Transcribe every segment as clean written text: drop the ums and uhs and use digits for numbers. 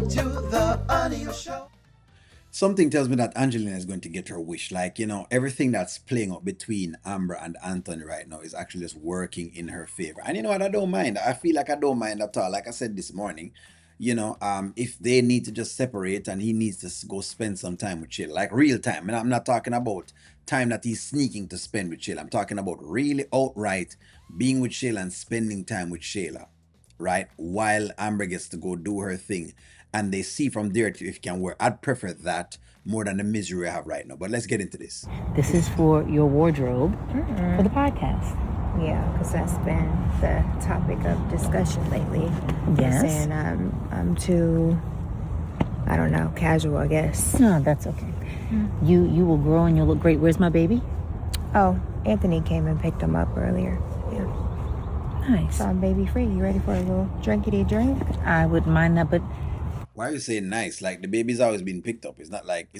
to the Anil Show. Something tells me that Angelina is going to get her wish. Like, everything that's playing up between Amber and Anthony right now is actually just working in her favor. And you know what? I don't mind. I feel like I don't mind at all. Like I said this morning, if they need to just separate and he needs to go spend some time with Shayla, like real time. And I'm not talking about time that he's sneaking to spend with Shayla. I'm talking about really outright being with Shayla and spending time with Shayla, right? While Amber gets to go do her thing. And they see from there if it can work. I'd prefer that more than the misery I have right now. But let's get into this. This is for your wardrobe for the podcast. Yeah, because that's been the topic of discussion lately. Yes. Saying I'm too, I don't know, casual, I guess. No, that's okay. You will grow and you'll look great. Where's my baby? Oh, Anthony came and picked him up earlier. Yeah. Nice. So I'm baby free. You ready for a little drinkity drink? I wouldn't mind that, but why are you saying nice? Like the baby's always been picked up. It's not like he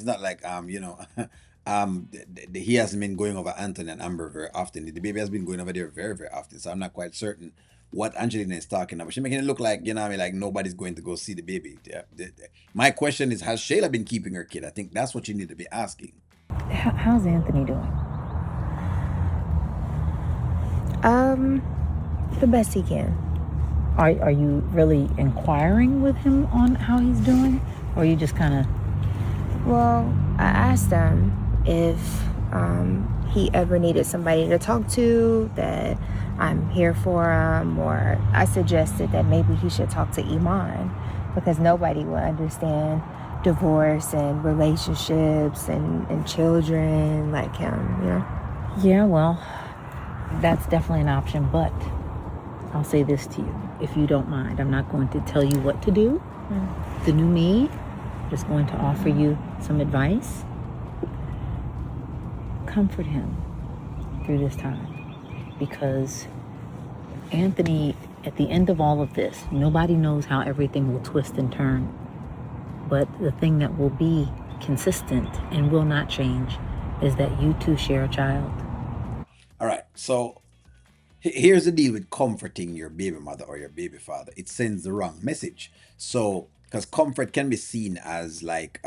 hasn't been going over Anthony and Amber very often. The baby has been going over there very, very often. So I'm not quite certain what Angelina is talking about. She's making it look like, like nobody's going to go see the baby. Yeah. My question is, has Shayla been keeping her kid? I think that's what you need to be asking. how's Anthony doing? The best he can. Are you really inquiring with him on how he's doing? Or are you just kind of... Well, I asked him if he ever needed somebody to talk to, that I'm here for him, or I suggested that maybe he should talk to Iman, because nobody will understand divorce and relationships and children like him, Yeah, well, that's definitely an option, but I'll say this to you, if you don't mind. I'm not going to tell you what to do. The new me is going to offer you some advice. Comfort him through this time, because Anthony, at the end of all of this, nobody knows how everything will twist and turn, but the thing that will be consistent and will not change is that you two share a child. All right, so here's the deal with comforting your baby mother or your baby father. It sends the wrong message. So, because comfort can be seen as like,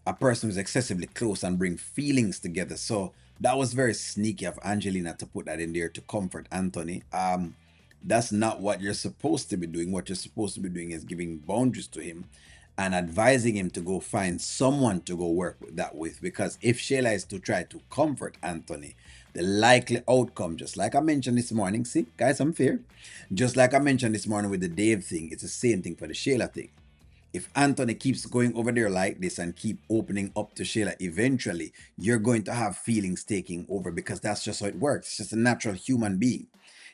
a person who's excessively close and bring feelings together. So that was very sneaky of Angelina to put that in there to comfort Anthony. That's not what you're supposed to be doing. What you're supposed to be doing is giving boundaries to him and advising him to go find someone to go work with that with. Because if Shayla is to try to comfort Anthony, the likely outcome, just like I mentioned this morning, see, guys, I'm fair. Just like I mentioned this morning with the Dave thing, it's the same thing for the Shayla thing. If Anthony keeps going over there like this and keep opening up to Shayla, eventually you're going to have feelings taking over, because that's just how it works. It's just a natural human being.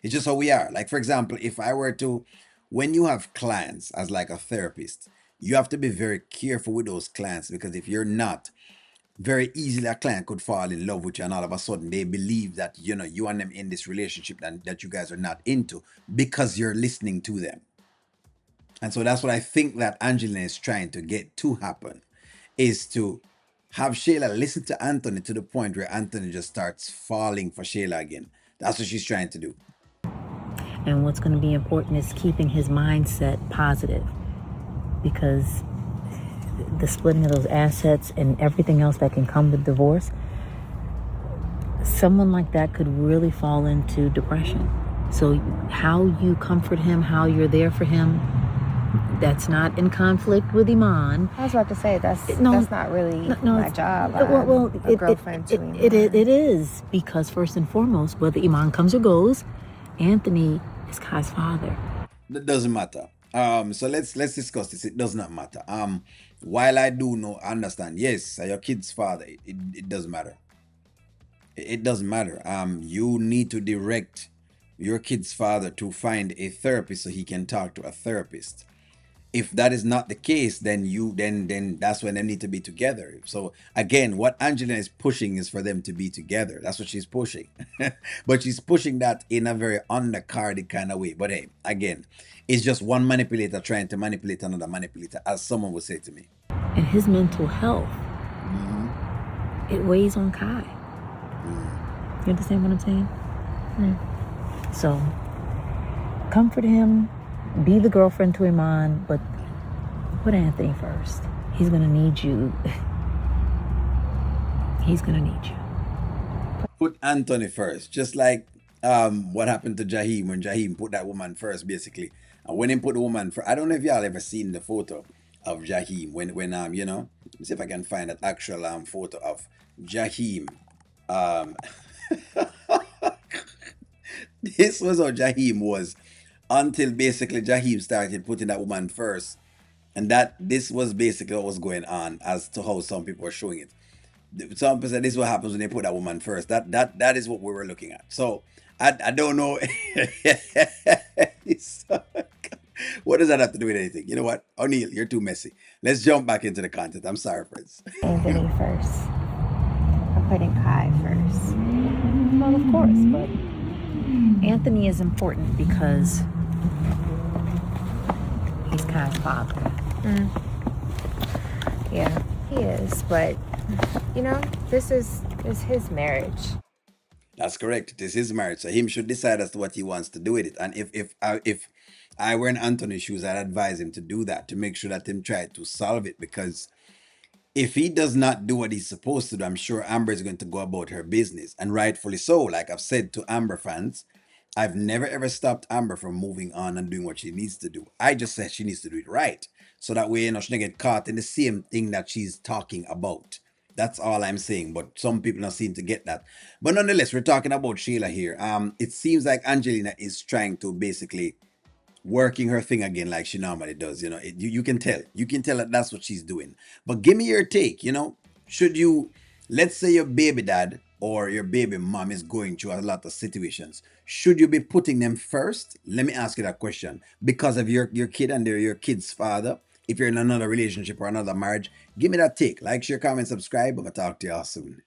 It's just how we are. Like, for example, if I were to, when you have clients as like a therapist, you have to be very careful with those clients, because if you're not, very easily a client could fall in love with you and all of a sudden they believe that, you and them in this relationship that you guys are not into because you're listening to them. And so that's what I think that Angelina is trying to get to happen, is to have Shayla listen to Anthony to the point where Anthony just starts falling for Shayla again. That's what she's trying to do. And what's going to be important is keeping his mindset positive, because the splitting of those assets and everything else that can come with divorce, someone like that could really fall into depression. So how you comfort him, how you're there for him, that's not in conflict with Iman. I was about to say, that's not really my job. Well, a girlfriend to Iman. It is, because first and foremost, whether Iman comes or goes, Anthony is Kai's father. That doesn't matter. So let's discuss this. It does not matter. While I do understand, yes, your kid's father, it doesn't matter. It doesn't matter. You need to direct your kid's father to find a therapist so he can talk to a therapist. If that is not the case, then that's when they need to be together. So again, what Angelina is pushing is for them to be together. That's what she's pushing. But she's pushing that in a very undercarded kind of way. But hey, again, it's just one manipulator trying to manipulate another manipulator, as someone would say to me. And his mental health, it weighs on Kai. You understand what I'm saying? So comfort him, be the girlfriend to Iman, but Put Anthony first. He's gonna need you. He's gonna need you. Put Anthony first, just like what happened to Jaheim when Jaheim put that woman first, basically. And when he put the woman first, I don't know if y'all ever seen the photo of Jaheim when let me see if I can find that actual photo of Jaheim. Um, this was how Jaheim was until basically Jaheim started putting that woman first, and that this was basically what was going on as to how some people were showing it. Some people said this is what happens when they put that woman first. That is what we were looking at. So I don't know. What does that have to do with anything? You know what, O'Neill, you're too messy. Let's jump back into the content. I'm sorry, friends. Anthony first. I'm putting Kai first. Well, of course, but Anthony is important because he's Kai's father. Yeah, he is. But, this is his marriage. That's correct. It is his marriage, so him should decide as to what he wants to do with it. And if I were in Anthony's shoes, I'd advise him to do that, to make sure that him try to solve it, because if he does not do what he's supposed to do, I'm sure Amber is going to go about her business, and rightfully so. Like I've said to Amber fans, I've never ever stopped Amber from moving on and doing what she needs to do. I just said she needs to do it right, so that way she don't get caught in the same thing that she's talking about. That's all I'm saying. But some people don't seem to get that. But nonetheless, we're talking about Shayla here. It seems like Angelina is trying to basically working her thing again like she normally does. You can tell. You can tell that that's what she's doing. But give me your take. Should you, let's say your baby dad or your baby mom is going through a lot of situations, should you be putting them first? Let me ask you that question. Because of your kid and they're your kid's father, if you're in another relationship or another marriage, give me that take. Like, share, comment, subscribe. I'm going to talk to y'all soon.